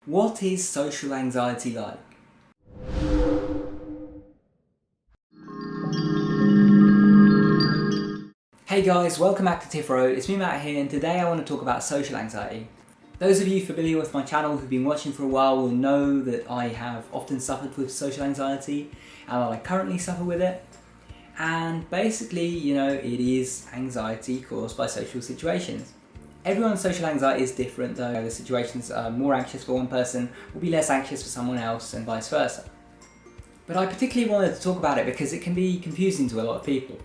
What is social anxiety like? Hey guys, welcome back to Tipharot. It's me Matt here, and today I want to talk about social anxiety. Those of you familiar with my channel who've been watching for a while will know that I have often suffered with social anxiety and I currently suffer with it. And basically, it is anxiety caused by social situations. Everyone's social anxiety is different though. The situations are more anxious for one person will be less anxious for someone else and vice versa. But I particularly wanted to talk about it because it can be confusing to a lot of people.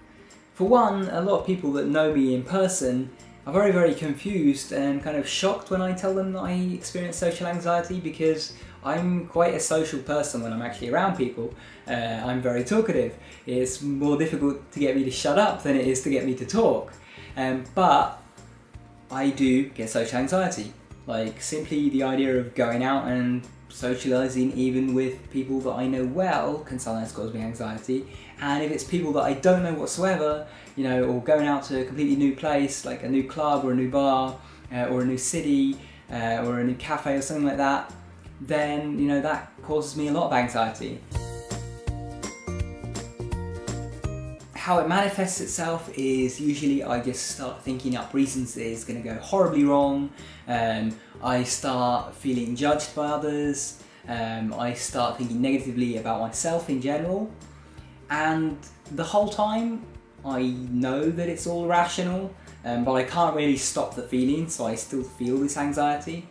For one, a lot of people that know me in person are very, very confused and kind of shocked when I tell them that I experience social anxiety, because I'm quite a social person when I'm actually around people. I'm very talkative. It's more difficult to get me to shut up than it is to get me to talk. But I do get social anxiety. Like, simply the idea of going out and socialising even with people that I know well can sometimes cause me anxiety. And if it's people that I don't know whatsoever, or going out to a completely new place, like a new club or a new bar, or a new city, or a new cafe or something like that, then that causes me a lot of anxiety. How it manifests itself is usually I just start thinking up reasons that it's going to go horribly wrong. I start feeling judged by others. I start thinking negatively about myself in general. And the whole time I know that it's all rational, but I can't really stop the feeling, so I still feel this anxiety.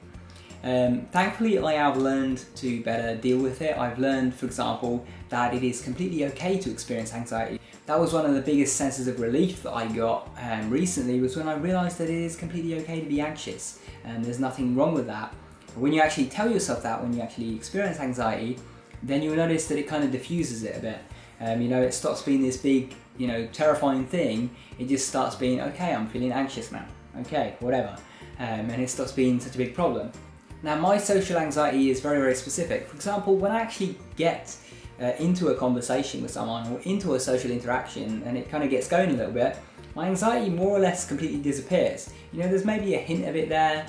Thankfully, I have learned to better deal with it. I've learned, for example, that it is completely okay to experience anxiety. That was one of the biggest senses of relief that I got recently, was when I realised that it is completely okay to be anxious, and there's nothing wrong with that. When you actually tell yourself that, when you actually experience anxiety, then you'll notice that it kind of diffuses it a bit. It stops being this big, terrifying thing. It just starts being, okay, I'm feeling anxious now. Okay, whatever. And it stops being such a big problem. Now, my social anxiety is very, very specific. For example, when I actually get into a conversation with someone or into a social interaction and it kind of gets going a little bit, my anxiety more or less completely disappears. There's maybe a hint of it there,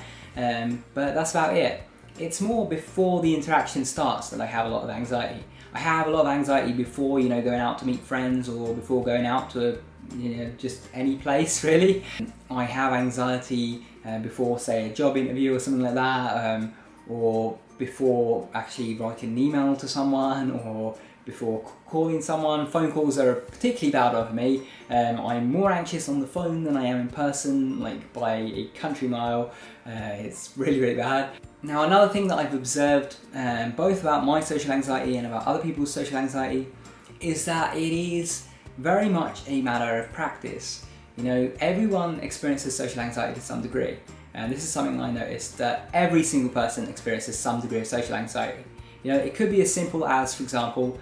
but that's about it. It's more before the interaction starts that I have a lot of anxiety. I have a lot of anxiety before, going out to meet friends, or before going out to, just any place really. I have anxiety before, say, a job interview or something like that, or before actually writing an email to someone, or before calling someone. Phone calls are particularly bad for me. I'm more anxious on the phone than I am in person, like by a country mile. It's really, really bad. Now, another thing that I've observed, both about my social anxiety and about other people's social anxiety, is that it is very much a matter of practice. Everyone experiences social anxiety to some degree. And this is something I noticed, that every single person experiences some degree of social anxiety. It could be as simple as, for example,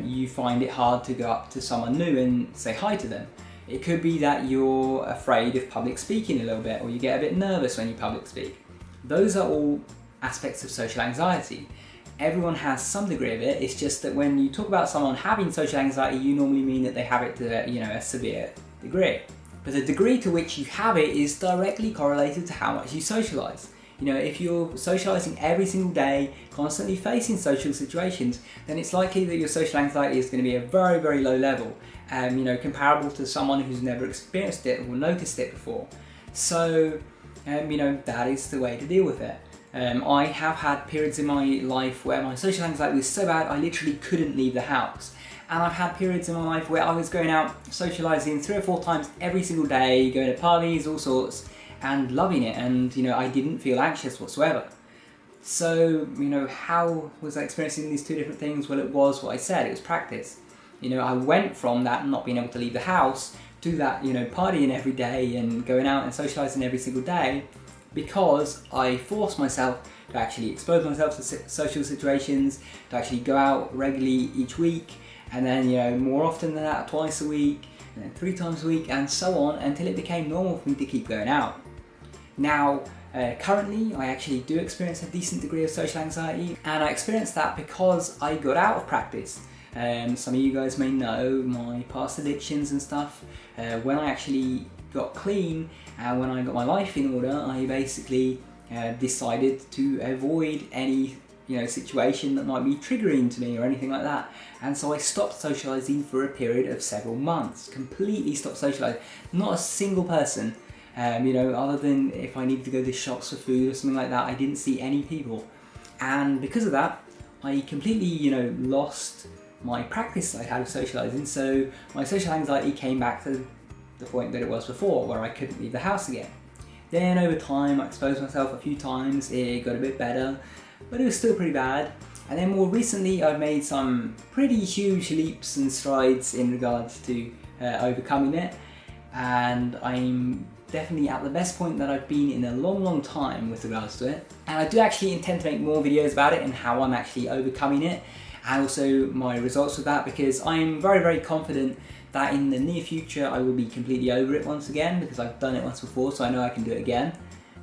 you find it hard to go up to someone new and say hi to them. It could be that you're afraid of public speaking a little bit, or you get a bit nervous when you public speak. Those are all aspects of social anxiety. Everyone has some degree of it. It's just that when you talk about someone having social anxiety, you normally mean that they have it to a severe degree. But the degree to which you have it is directly correlated to how much you socialise. If you're socialising every single day, constantly facing social situations, then it's likely that your social anxiety is going to be a very, very low level, comparable to someone who's never experienced it or noticed it before. So, that is the way to deal with it. I have had periods in my life where my social anxiety was so bad I literally couldn't leave the house. And I've had periods in my life where I was going out socialising 3 or 4 times every single day, going to parties, all sorts, and loving it, and I didn't feel anxious whatsoever. So, how was I experiencing these two different things? Well, it was what I said, it was practice. I went from that not being able to leave the house to that, partying every day and going out and socialising every single day, because I forced myself to actually expose myself to social situations, to actually go out regularly each week, and then more often than that, twice a week, and then 3 times a week, and so on, until it became normal for me to keep going out. Now, currently I actually do experience a decent degree of social anxiety, and I experienced that because I got out of practice. Some of you guys may know my past addictions and stuff. When I actually got clean and when I got my life in order, I basically decided to avoid any situation that might be triggering to me or anything like that. And so I stopped socialising for a period of several months, completely stopped socialising. Not a single person, other than if I needed to go to the shops for food or something like that, I didn't see any people. And because of that, I completely, lost my practice I had of socialising. So my social anxiety came back to the point that it was before, where I couldn't leave the house again. Then over time, I exposed myself a few times, it got a bit better, but it was still pretty bad. And then more recently, I've made some pretty huge leaps and strides in regards to overcoming it. And I'm definitely at the best point that I've been in a long time with regards to it. And I do actually intend to make more videos about it and how I'm actually overcoming it, and also my results with that, because I'm very confident that in the near future I will be completely over it once again, because I've done it once before, so I know I can do it again.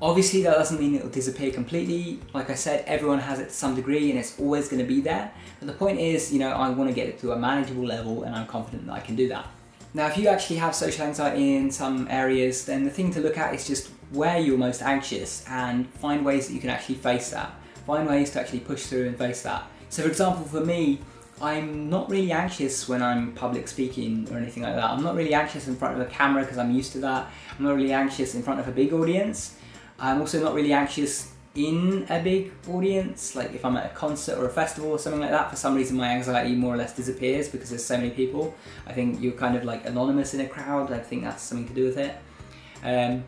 Obviously that doesn't mean it'll disappear completely. Like I said, everyone has it to some degree and it's always going to be there. But the point is, I want to get it to a manageable level, and I'm confident that I can do that. Now, if you actually have social anxiety in some areas, then the thing to look at is just where you're most anxious and find ways that you can actually face that. Find ways to actually push through and face that. So for example, for me, I'm not really anxious when I'm public speaking or anything like that. I'm not really anxious in front of a camera because I'm used to that. I'm not really anxious in front of a big audience. I'm also not really anxious in a big audience, like if I'm at a concert or a festival or something like that. For some reason my anxiety more or less disappears because there's so many people. I think you're kind of like anonymous in a crowd. I think that's something to do with it.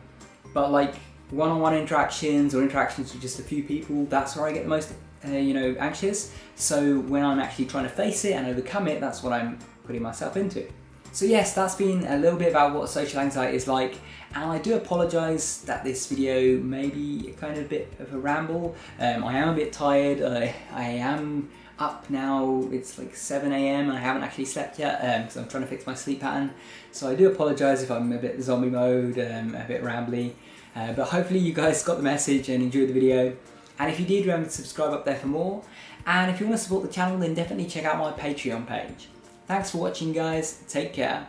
But like one-on-one interactions or interactions with just a few people, that's where I get the most anxious. So when I'm actually trying to face it and overcome it, that's what I'm putting myself into. So yes, that's been a little bit about what social anxiety is like, and I do apologise that this video may be kind of a bit of a ramble. I am a bit tired. I am up now, it's like 7 AM and I haven't actually slept yet because I'm trying to fix my sleep pattern. So I do apologise if I'm a bit zombie mode, a bit rambly, but hopefully you guys got the message and enjoyed the video. And if you did, remember to subscribe up there for more. And if you want to support the channel, then definitely check out my Patreon page. Thanks for watching, guys. Take care.